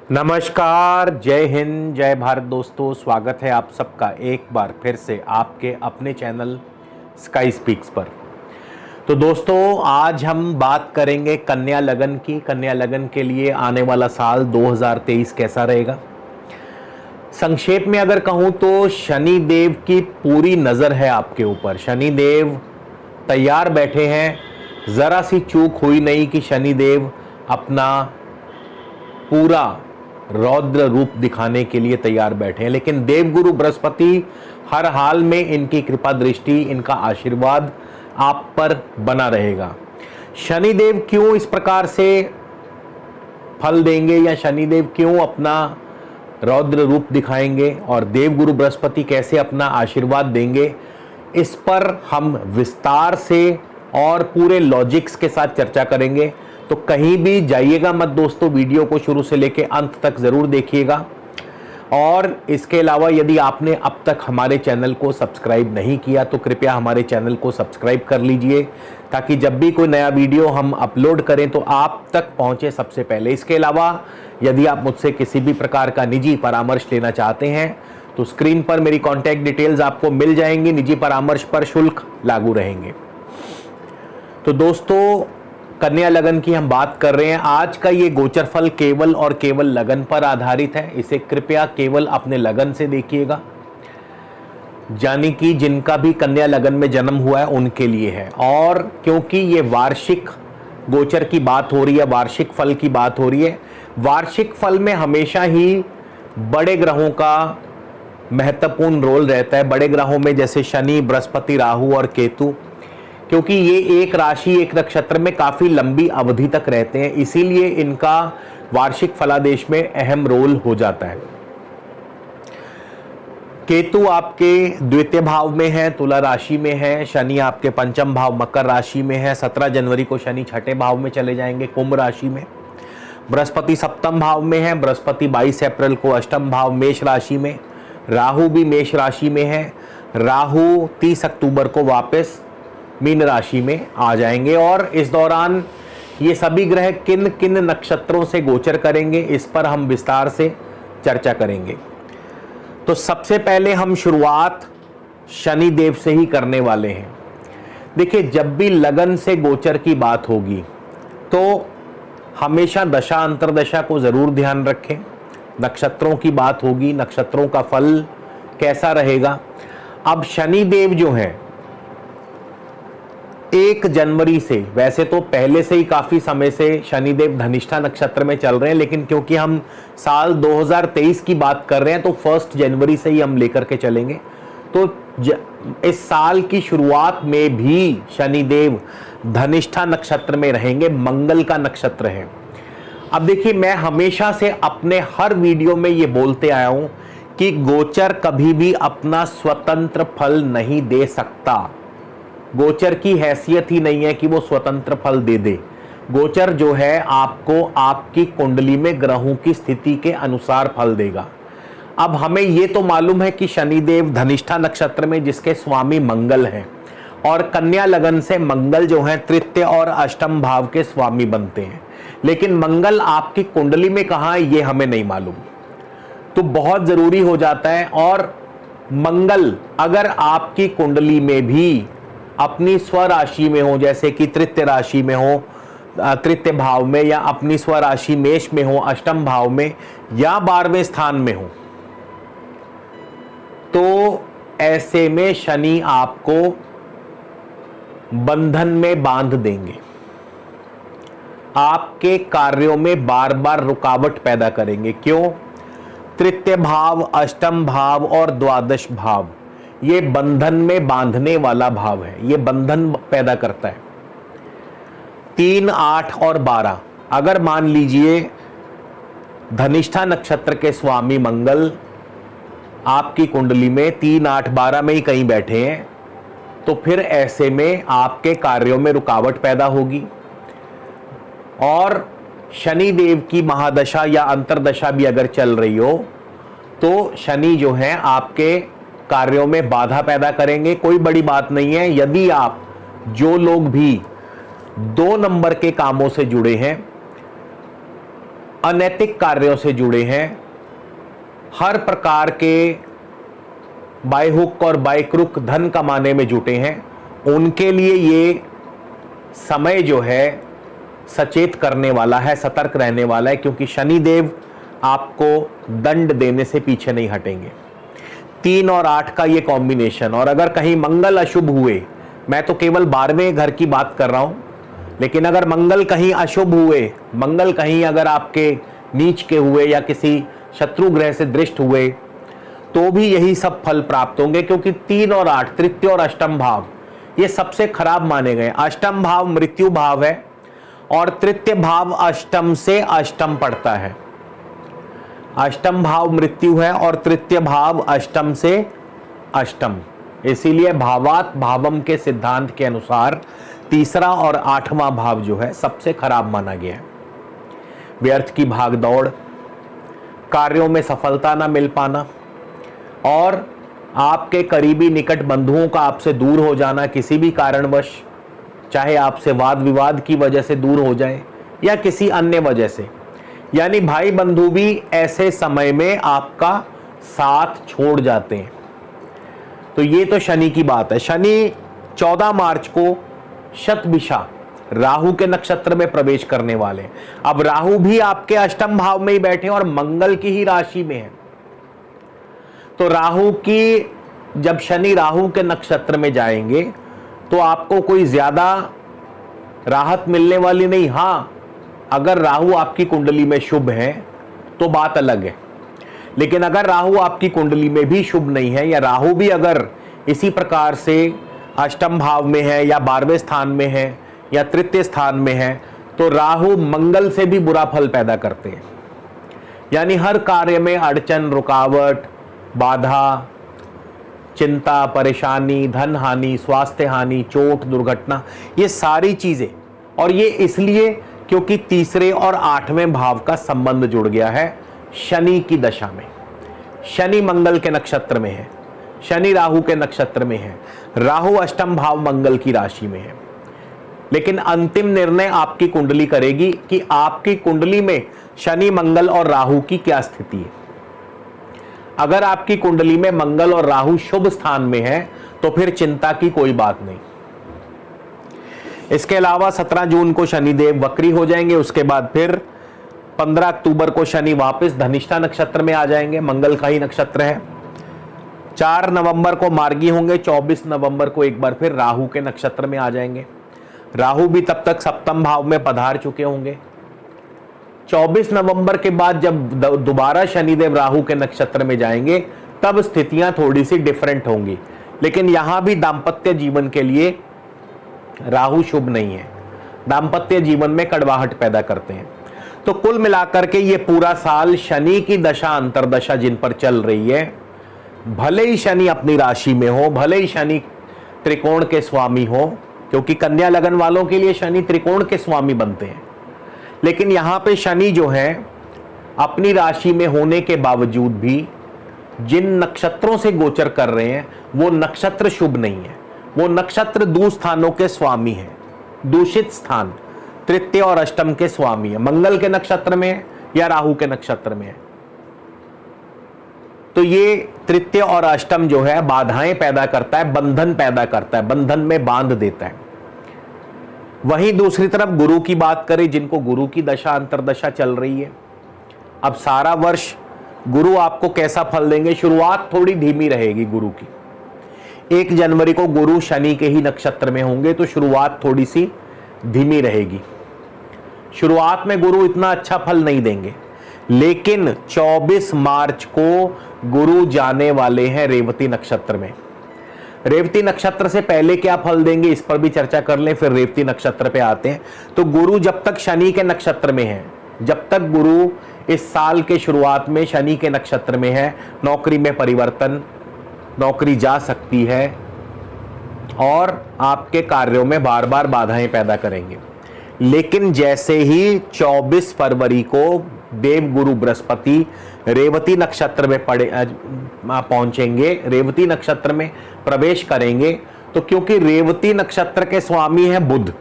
नमस्कार, जय हिंद, जय भारत दोस्तों। स्वागत है आप सबका एक बार फिर से आपके अपने चैनल स्काई स्पीक्स पर। तो दोस्तों, आज हम बात करेंगे कन्या लगन की। कन्या लगन के लिए आने वाला साल 2023 कैसा रहेगा। संक्षेप में अगर कहूं तो शनि देव की पूरी नज़र है आपके ऊपर। शनि देव तैयार बैठे हैं, ज़रा सी चूक हुई नहीं कि शनि देव अपना पूरा रौद्र रूप दिखाने के लिए तैयार बैठे हैं। लेकिन देवगुरु बृहस्पति हर हाल में इनकी कृपा दृष्टि, इनका आशीर्वाद आप पर बना रहेगा। शनिदेव क्यों इस प्रकार से फल देंगे या शनिदेव क्यों अपना रौद्र रूप दिखाएंगे और देवगुरु बृहस्पति कैसे अपना आशीर्वाद देंगे, इस पर हम विस्तार से और पूरे लॉजिक्स के साथ चर्चा करेंगे। तो कहीं भी जाइएगा मत दोस्तों, वीडियो को शुरू से लेकर अंत तक जरूर देखिएगा। और इसके अलावा यदि आपने अब तक हमारे चैनल को सब्सक्राइब नहीं किया तो कृपया हमारे चैनल को सब्सक्राइब कर लीजिए, ताकि जब भी कोई नया वीडियो हम अपलोड करें तो आप तक पहुंचे सबसे पहले। इसके अलावा यदि आप मुझसे किसी भी प्रकार का निजी परामर्श लेना चाहते हैं तो स्क्रीन पर मेरी कॉन्टैक्ट डिटेल्स आपको मिल जाएंगी। निजी परामर्श पर शुल्क लागू रहेंगे। तो दोस्तों, कन्या लगन की हम बात कर रहे हैं। आज का ये गोचर फल केवल और केवल लगन पर आधारित है। इसे कृपया केवल अपने लगन से देखिएगा, यानी कि जिनका भी कन्या लगन में जन्म हुआ है उनके लिए है। और क्योंकि ये वार्षिक गोचर की बात हो रही है, वार्षिक फल की बात हो रही है, वार्षिक फल में हमेशा ही बड़े ग्रहों का महत्वपूर्ण रोल रहता है। बड़े ग्रहों में जैसे शनि, बृहस्पति, राहु और केतु, क्योंकि ये एक राशि एक नक्षत्र में काफी लंबी अवधि तक रहते हैं, इसीलिए इनका वार्षिक फलादेश में अहम रोल हो जाता है। केतु आपके द्वितीय भाव में है, तुला राशि में है। शनि आपके पंचम भाव मकर राशि में है। 17 जनवरी को शनि छठे भाव में चले जाएंगे, कुंभ राशि में। बृहस्पति सप्तम भाव में है। बृहस्पति 22 अप्रैल को अष्टम भाव मेष राशि में। राहु भी मेष राशि में है। राहु 30 अक्टूबर को वापस मीन राशि में आ जाएंगे। और इस दौरान ये सभी ग्रह किन किन नक्षत्रों से गोचर करेंगे, इस पर हम विस्तार से चर्चा करेंगे। तो सबसे पहले हम शुरुआत शनि देव से ही करने वाले हैं। देखिए, जब भी लगन से गोचर की बात होगी तो हमेशा दशा अंतरदशा को जरूर ध्यान रखें। नक्षत्रों की बात होगी, नक्षत्रों का फल कैसा रहेगा। अब शनि देव जो है 1 जनवरी से, वैसे तो पहले से ही काफी समय से शनिदेव धनिष्ठा नक्षत्र में चल रहे हैं, लेकिन क्योंकि हम साल 2023 की बात कर रहे हैं तो 1 जनवरी से ही हम लेकर के चलेंगे। तो इस साल की शुरुआत में भी शनिदेव धनिष्ठा नक्षत्र में रहेंगे, मंगल का नक्षत्र है। अब देखिए, मैं हमेशा से अपने हर वीडियो में ये बोलते आया हूं कि गोचर कभी भी अपना स्वतंत्र फल नहीं दे सकता। गोचर की हैसियत ही नहीं है कि वो स्वतंत्र फल दे दे। गोचर जो है आपको आपकी कुंडली में ग्रहों की स्थिति के अनुसार फल देगा। अब हमें ये तो मालूम है कि शनिदेव धनिष्ठा नक्षत्र में जिसके स्वामी मंगल हैं, और कन्या लगन से मंगल जो है तृतीय और अष्टम भाव के स्वामी बनते हैं, लेकिन मंगल आपकी कुंडली में कहाँ है ये हमें नहीं मालूम। तो बहुत जरूरी हो जाता है। और मंगल अगर आपकी कुंडली में भी अपनी स्वराशि में हो, जैसे कि तृतीय राशि में हो, तृतीय भाव में, या अपनी स्वराशि मेष में हो, अष्टम भाव में, या 12वें स्थान में हो, तो ऐसे में शनि आपको बंधन में बांध देंगे। आपके कार्यों में बार बार रुकावट पैदा करेंगे। क्यों? तृतीय भाव, अष्टम भाव और द्वादश भाव ये बंधन में बांधने वाला भाव है, ये बंधन पैदा करता है। 3, 8 और 12, अगर मान लीजिए धनिष्ठा नक्षत्र के स्वामी मंगल आपकी कुंडली में 3, 8, 12 में ही कहीं बैठे हैं, तो फिर ऐसे में आपके कार्यों में रुकावट पैदा होगी। और शनि देव की महादशा या अंतरदशा भी अगर चल रही हो तो शनि जो है आपके कार्यों में बाधा पैदा करेंगे। कोई बड़ी बात नहीं है। यदि आप, जो लोग भी 2 नंबर के कामों से जुड़े हैं, अनैतिक कार्यों से जुड़े हैं, हर प्रकार के बाय हुक और बाय क्रुक धन कमाने में जुटे हैं, उनके लिए ये समय जो है सचेत करने वाला है, सतर्क रहने वाला है, क्योंकि शनिदेव आपको दंड देने से पीछे नहीं हटेंगे। 3 और 8 का ये कॉम्बिनेशन, और अगर कहीं मंगल अशुभ हुए, मैं तो केवल 12वें घर की बात कर रहा हूं, लेकिन अगर मंगल कहीं अशुभ हुए, मंगल कहीं अगर आपके नीच के हुए या किसी शत्रु ग्रह से दृष्ट हुए, तो भी यही सब फल प्राप्त होंगे, क्योंकि 3 और 8 तृतीय और अष्टम भाव ये सबसे खराब माने गए। अष्टम भाव मृत्यु भाव है और तृतीय भाव अष्टम से अष्टम पड़ता है। अष्टम भाव मृत्यु है और तृतीय भाव अष्टम से अष्टम, इसीलिए भावात भावम के सिद्धांत के अनुसार तीसरा और 8वां भाव जो है सबसे खराब माना गया है। व्यर्थ की भागदौड़, कार्यों में सफलता ना मिल पाना और आपके करीबी निकट बंधुओं का आपसे दूर हो जाना किसी भी कारणवश, चाहे आपसे वाद विवाद की वजह से दूर हो जाए या किसी अन्य वजह से, यानी भाई बंधु भी ऐसे समय में आपका साथ छोड़ जाते हैं। तो ये तो शनि की बात है। शनि 14 मार्च को शतभिषा राहु के नक्षत्र में प्रवेश करने वाले। अब राहु भी आपके अष्टम भाव में ही बैठे और मंगल की ही राशि में है। तो राहु की, जब शनि राहु के नक्षत्र में जाएंगे तो आपको कोई ज्यादा राहत मिलने वाली नहीं। हां, अगर राहु आपकी कुंडली में शुभ है तो बात अलग है, लेकिन अगर राहु आपकी कुंडली में भी शुभ नहीं है, या राहु भी अगर इसी प्रकार से अष्टम भाव में है या 12वें स्थान में है या तृतीय स्थान में है, तो राहु मंगल से भी बुरा फल पैदा करते हैं। यानी हर कार्य में अड़चन, रुकावट, बाधा, चिंता, परेशानी, धन हानि, स्वास्थ्य हानि, चोट, दुर्घटना, ये सारी चीजें। और ये इसलिए क्योंकि तीसरे और 8वें भाव का संबंध जुड़ गया है शनि की दशा में। शनि मंगल के नक्षत्र में है, शनि राहु के नक्षत्र में है, राहु अष्टम भाव मंगल की राशि में है। लेकिन अंतिम निर्णय आपकी कुंडली करेगी कि आपकी कुंडली में शनि, मंगल और राहु की क्या स्थिति है। अगर आपकी कुंडली में मंगल और राहु शुभ स्थान में है तो फिर चिंता की कोई बात नहीं। इसके अलावा 17 जून को शनिदेव वक्री हो जाएंगे, उसके बाद फिर 15 अक्टूबर को शनि वापस धनिष्ठा नक्षत्र में आ जाएंगे, मंगल का ही नक्षत्र है। 4 नवंबर को मार्गी होंगे, 24 नवंबर को एक बार फिर राहु के नक्षत्र में आ जाएंगे। राहु भी तब तक सप्तम भाव में पधार चुके होंगे। 24 नवंबर के बाद जब दोबारा शनिदेव राहु के नक्षत्र में जाएंगे तब स्थितियां थोड़ी सी डिफरेंट होंगी, लेकिन यहां भी दाम्पत्य जीवन के लिए राहु शुभ नहीं है, दाम्पत्य जीवन में कड़वाहट पैदा करते हैं। तो कुल मिलाकर के ये पूरा साल शनि की दशा अंतरदशा जिन पर चल रही है, भले ही शनि अपनी राशि में हो, भले ही शनि त्रिकोण के स्वामी हो, क्योंकि कन्या लगन वालों के लिए शनि त्रिकोण के स्वामी बनते हैं, लेकिन यहां पे शनि जो है अपनी राशि में होने के बावजूद भी जिन नक्षत्रों से गोचर कर रहे हैं वो नक्षत्र शुभ नहीं है। वो नक्षत्र दुस्थानों के स्वामी है, दूषित स्थान तृतीय और अष्टम के स्वामी है, मंगल के नक्षत्र में है या राहु के नक्षत्र में है। तो ये तृतीय और अष्टम जो है बाधाएं पैदा करता है, बंधन पैदा करता है, बंधन में बांध देता है। वहीं दूसरी तरफ गुरु की बात करें, जिनको गुरु की दशा अंतरदशा चल रही है, अब सारा वर्ष गुरु आपको कैसा फल देंगे। शुरुआत थोड़ी धीमी रहेगी गुरु की। 1 जनवरी को गुरु शनि के ही नक्षत्र में होंगे तो शुरुआत थोड़ी सी धीमी रहेगी। शुरुआत में गुरु इतना अच्छा फल नहीं देंगे, लेकिन 24 मार्च को गुरु जाने वाले हैं रेवती नक्षत्र में। रेवती नक्षत्र से पहले क्या फल देंगे इस पर भी चर्चा कर लें, फिर रेवती नक्षत्र पे आते हैं। तो गुरु जब तक शनि के नक्षत्र में है, जब तक गुरु इस साल के शुरुआत में शनि के नक्षत्र में है, नौकरी में परिवर्तन, नौकरी जा सकती है और आपके कार्यों में बार बार बाधाएं पैदा करेंगे। लेकिन जैसे ही 24 फरवरी को देव गुरु बृहस्पति रेवती नक्षत्र में पहुंचेंगे, रेवती नक्षत्र में प्रवेश करेंगे, तो क्योंकि रेवती नक्षत्र के स्वामी है बुध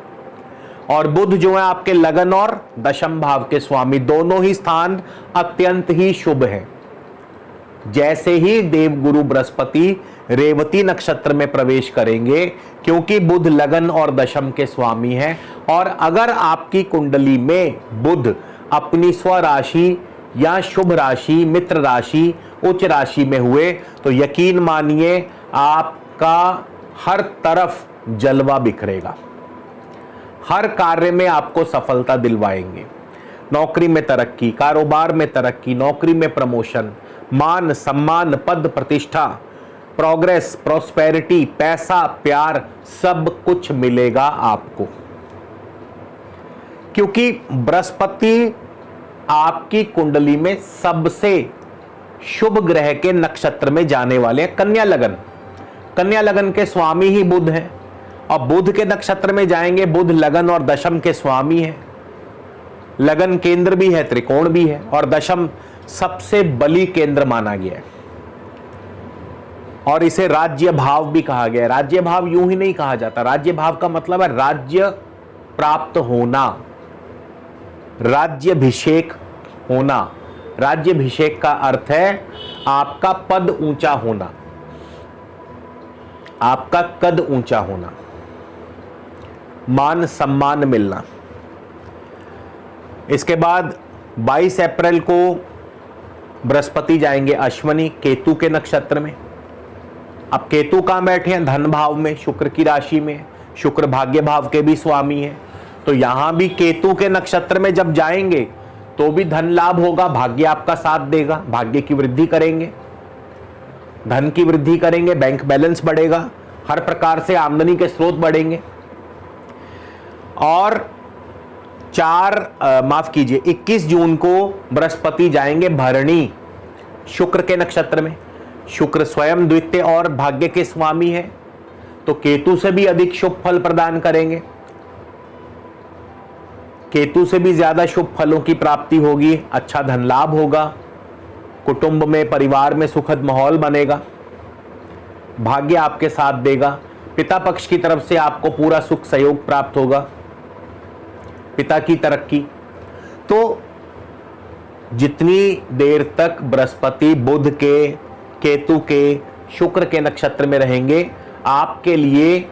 और बुध जो है आपके लगन और दशम भाव के स्वामी, दोनों ही स्थान अत्यंत ही शुभ है। जैसे ही देवगुरु बृहस्पति रेवती नक्षत्र में प्रवेश करेंगे, क्योंकि बुध लगन और दशम के स्वामी हैं, और अगर आपकी कुंडली में बुध अपनी स्वराशि या शुभ राशि, मित्र राशि, उच्च राशि में हुए, तो यकीन मानिए आपका हर तरफ जलवा बिखरेगा, हर कार्य में आपको सफलता दिलवाएंगे। नौकरी में तरक्की, कारोबार में तरक्की, नौकरी में प्रमोशन, मान सम्मान, पद प्रतिष्ठा, प्रोग्रेस, प्रॉस्पेरिटी, पैसा, प्यार, सब कुछ मिलेगा आपको, क्योंकि बृहस्पति आपकी कुंडली में सबसे शुभ ग्रह के नक्षत्र में जाने वाले हैं। कन्या लगन, कन्या लगन के स्वामी ही बुध हैं, और बुध के नक्षत्र में जाएंगे। बुध लगन और दशम के स्वामी है, लगन केंद्र भी है, त्रिकोण भी है, और दशम सबसे बली केंद्र माना गया है, और इसे राज्य भाव भी कहा गया है। राज्य भाव यूं ही नहीं कहा जाता, राज्य भाव का मतलब है राज्य प्राप्त होना, राज्याभिषेक होना। राज्याभिषेक का अर्थ है आपका पद ऊंचा होना, आपका कद ऊंचा होना, मान सम्मान मिलना। इसके बाद 22 अप्रैल को बृहस्पति जाएंगे अश्वनी, केतु के नक्षत्र में। अब केतु कहां बैठे हैं? धन भाव में, शुक्र की राशि में। शुक्र भाग्य भाव के भी स्वामी है, तो यहां भी केतु के नक्षत्र में जब जाएंगे तो भी धन लाभ होगा, भाग्य आपका साथ देगा, भाग्य की वृद्धि करेंगे, धन की वृद्धि करेंगे, बैंक बैलेंस बढ़ेगा, हर प्रकार से आमदनी के स्रोत बढ़ेंगे। और 21 जून को बृहस्पति जाएंगे भरणी, शुक्र के नक्षत्र में। शुक्र स्वयं द्वितीय और भाग्य के स्वामी है, तो केतु से भी अधिक शुभ फल प्रदान करेंगे, केतु से भी ज्यादा शुभ फलों की प्राप्ति होगी, अच्छा धन लाभ होगा, कुटुंब में, परिवार में सुखद माहौल बनेगा, भाग्य आपके साथ देगा, पिता पक्ष की तरफ से आपको पूरा सुख सहयोग प्राप्त होगा, पिता की तरक्की। तो जितनी देर तक बृहस्पति बुध के, केतु के, शुक्र के नक्षत्र में रहेंगे, आपके लिए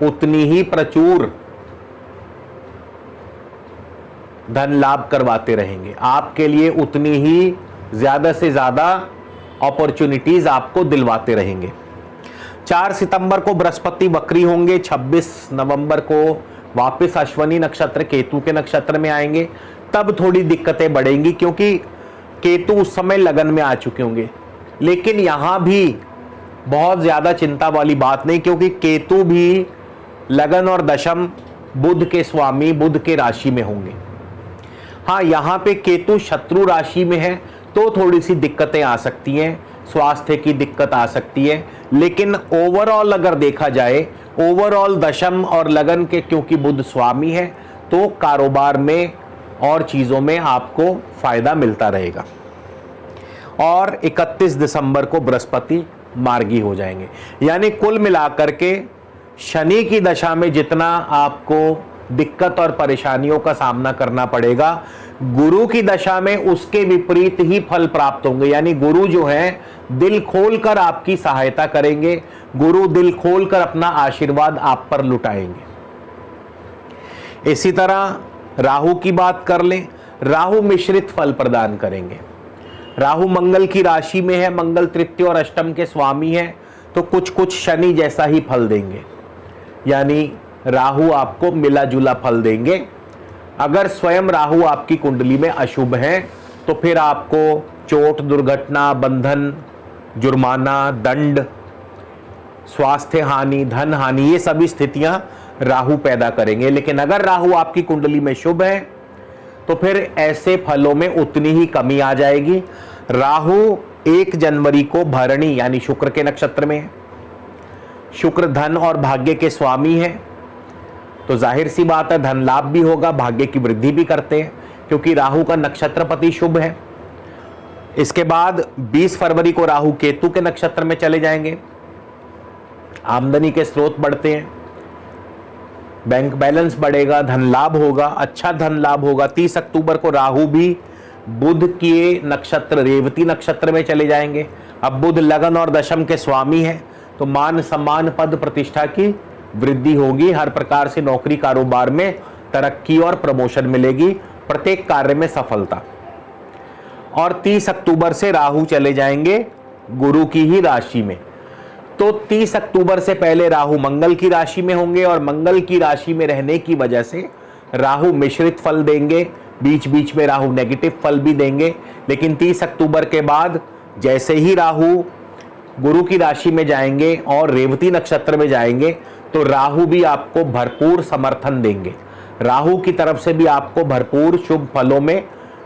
उतनी ही प्रचुर धन लाभ करवाते रहेंगे, आपके लिए उतनी ही ज्यादा से ज्यादा अपॉर्चुनिटीज आपको दिलवाते रहेंगे। 4 सितंबर को बृहस्पति वक्री होंगे, 26 नवंबर को वापस अश्वनी नक्षत्र केतु के नक्षत्र में आएंगे। तब थोड़ी दिक्कतें बढ़ेंगी, क्योंकि केतु उस समय लगन में आ चुके होंगे। लेकिन यहां भी बहुत ज्यादा चिंता वाली बात नहीं, क्योंकि केतु भी लगन और दशम बुध के स्वामी, बुध के राशि में होंगे। हाँ, यहां पे केतु शत्रु राशि में है, तो थोड़ी सी दिक्कतें आ सकती हैं, स्वास्थ्य की दिक्कत आ सकती है। लेकिन ओवरऑल अगर देखा जाए, ओवरऑल दशम और लगन के क्योंकि बुध स्वामी है, तो कारोबार में और चीजों में आपको फायदा मिलता रहेगा। और 31 दिसंबर को बृहस्पति मार्गी हो जाएंगे। यानी कुल मिलाकर के शनि की दशा में जितना आपको दिक्कत और परेशानियों का सामना करना पड़ेगा, गुरु की दशा में उसके विपरीत ही फल प्राप्त होंगे। यानी गुरु जो है दिल खोलकर आपकी सहायता करेंगे, गुरु दिल खोलकर अपना आशीर्वाद आप पर लुटाएंगे। इसी तरह राहु की बात कर लें, राहु मिश्रित फल प्रदान करेंगे। राहु मंगल की राशि में है, मंगल तृतीय और अष्टम के स्वामी है, तो कुछ कुछ शनि जैसा ही फल देंगे। यानी राहु आपको मिला जुला फल देंगे। अगर स्वयं राहु आपकी कुंडली में अशुभ है, तो फिर आपको चोट, दुर्घटना, बंधन, जुर्माना, दंड, स्वास्थ्य हानि, धन हानि, ये सभी स्थितियां राहु पैदा करेंगे। लेकिन अगर राहु आपकी कुंडली में शुभ है, तो फिर ऐसे फलों में उतनी ही कमी आ जाएगी। राहु 1 जनवरी को भरणी यानी शुक्र के नक्षत्र में है। शुक्र धन और भाग्य के स्वामी है, तो जाहिर सी बात है धन लाभ भी होगा, भाग्य की वृद्धि भी करते हैं, क्योंकि राहु का नक्षत्रपति शुभ है। इसके बाद 20 फरवरी को राहु केतु के नक्षत्र में चले जाएंगे, आमदनी के स्रोत बढ़ते हैं। बैंक बैलेंस बढ़ेगा, धन लाभ होगा, अच्छा धन लाभ होगा। 30 अक्टूबर को राहु भी बुध के नक्षत्र रेवती नक्षत्र में चले जाएंगे। अब बुध लगन और दशम के स्वामी है, तो मान सम्मान पद प्रतिष्ठा की वृद्धि होगी। हर प्रकार से नौकरी कारोबार में तरक्की और प्रमोशन मिलेगी, प्रत्येक कार्य में सफलता। और 30 अक्टूबर से राहु चले जाएंगे गुरु की ही राशि में। तो 30 अक्टूबर से पहले राहु मंगल की राशि में होंगे और मंगल की राशि में रहने की वजह से राहु मिश्रित फल देंगे, बीच बीच में राहु नेगेटिव फल भी देंगे। लेकिन 30 अक्टूबर के बाद जैसे ही राहु गुरु की राशि में जाएंगे और रेवती नक्षत्र में जाएंगे तो राहु भी आपको भरपूर समर्थन देंगे। राहु की तरफ से भी आपको भरपूर शुभ फलों में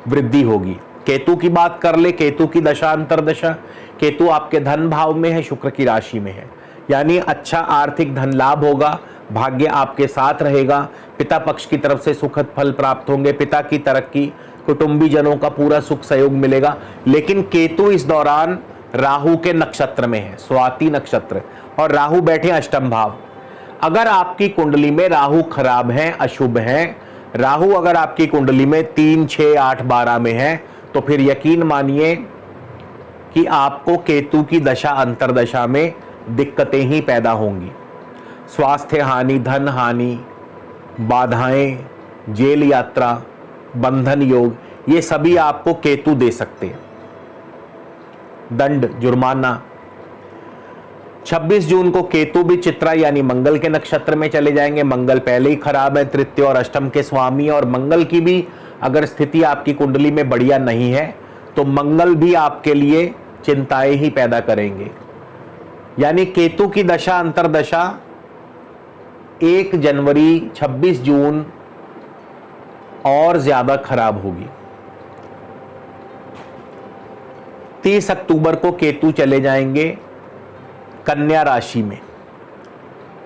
वृद्धि होगी। केतु की बात कर ले, केतु की दशा अंतरदशा, केतु आपके धन भाव में है, शुक्र की राशि में है, यानी अच्छा आर्थिक धन लाभ होगा, भाग्य आपके साथ रहेगा, पिता पक्ष की तरफ से सुखद फल प्राप्त होंगे, पिता की तरक्की, कुटुंबीजनों का पूरा सुख सहयोग मिलेगा। लेकिन केतु इस दौरान राहु के नक्षत्र में है, स्वाति नक्षत्र, और राहु बैठे अष्टम भाव। अगर आपकी कुंडली में राहु खराब है, अशुभ है, राहु अगर आपकी कुंडली में 3, 6, 8, 12 में है तो फिर यकीन मानिए कि आपको केतु की दशा अंतरदशा में दिक्कतें ही पैदा होंगी। स्वास्थ्य हानि, धन हानि, बाधाएं, जेल यात्रा, बंधन योग, ये सभी आपको केतु दे सकते हैं। दंड, जुर्माना। 26 जून को केतु भी चित्रा यानी मंगल के नक्षत्र में चले जाएंगे। मंगल पहले ही खराब है, तृतीय और अष्टम के स्वामी, और मंगल की भी अगर स्थिति आपकी कुंडली में बढ़िया नहीं है तो मंगल भी आपके लिए चिंताएं ही पैदा करेंगे। यानी केतु की दशा अंतरदशा 1 जनवरी, 26 जून और ज्यादा खराब होगी। 30 अक्टूबर को केतु चले जाएंगे कन्या राशि में।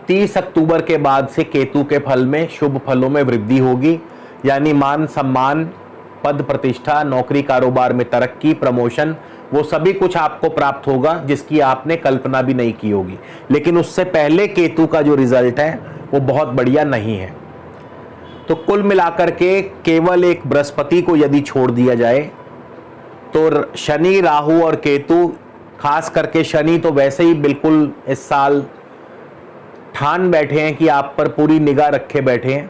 30 अक्टूबर के बाद से केतु के फल में शुभ फलों में वृद्धि होगी, यानी मान सम्मान, पद प्रतिष्ठा, नौकरी कारोबार में तरक्की, प्रमोशन, वो सभी कुछ आपको प्राप्त होगा जिसकी आपने कल्पना भी नहीं की होगी। लेकिन उससे पहले केतु का जो रिजल्ट है वो बहुत बढ़िया नहीं है। तो कुल मिलाकर के केवल एक बृहस्पति को यदि छोड़ दिया जाए तो शनि, राहु और केतु, खास करके शनि तो वैसे ही बिल्कुल इस साल ठान बैठे हैं कि आप पर पूरी निगाह रखे बैठे हैं।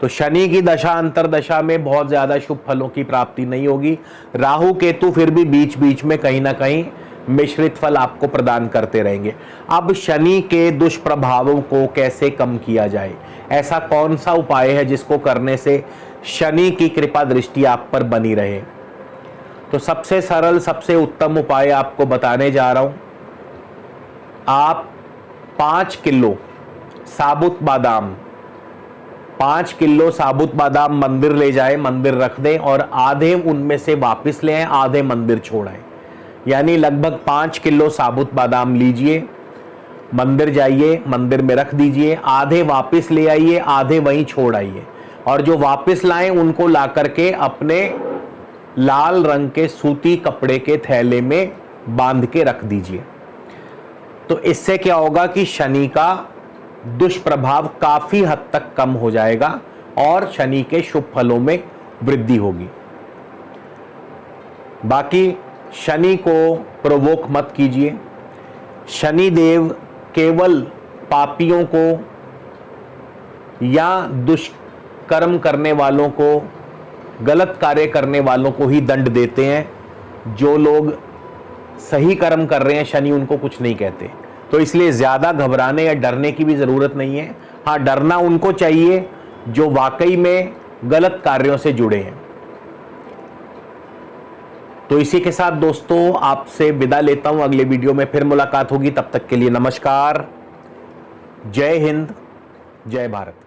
तो शनि की दशा अंतरदशा में बहुत ज्यादा शुभ फलों की प्राप्ति नहीं होगी। राहु केतु फिर भी बीच बीच में कहीं ना कहीं मिश्रित फल आपको प्रदान करते रहेंगे। अब शनि के दुष्प्रभावों को कैसे कम किया जाए, ऐसा कौन सा उपाय है जिसको करने से शनि की कृपा दृष्टि आप पर बनी रहे? तो सबसे सरल, सबसे उत्तम उपाय आपको बताने जा रहा हूं। आप 5 किलो साबुत बादाम, 5 किलो साबुत बादाम मंदिर ले जाए, मंदिर रख दें और आधे उनमें से वापस ले आए, आधे मंदिर छोड़ाएं। यानी लगभग 5 किलो साबुत बादाम लीजिए, मंदिर जाइए, मंदिर में रख दीजिए, आधे वापस ले आइए, आधे वहीं छोड़ आइए, और जो वापस लाएं उनको ला करके अपने लाल रंग के सूती कपड़े के थैले में बांध के रख दीजिए। तो इससे क्या होगा कि शनि का दुष्प्रभाव काफी हद तक कम हो जाएगा और शनि के शुभ फलों में वृद्धि होगी। बाकी शनि को प्रोवोक मत कीजिए। शनि देव केवल पापियों को या दुष्कर्म करने वालों को, गलत कार्य करने वालों को ही दंड देते हैं। जो लोग सही कर्म कर रहे हैं शनि उनको कुछ नहीं कहते। तो इसलिए ज्यादा घबराने या डरने की भी जरूरत नहीं है। हाँ, डरना उनको चाहिए जो वाकई में गलत कार्यों से जुड़े हैं। तो इसी के साथ दोस्तों आपसे विदा लेता हूं, अगले वीडियो में फिर मुलाकात होगी। तब तक के लिए नमस्कार, जय हिंद, जय भारत।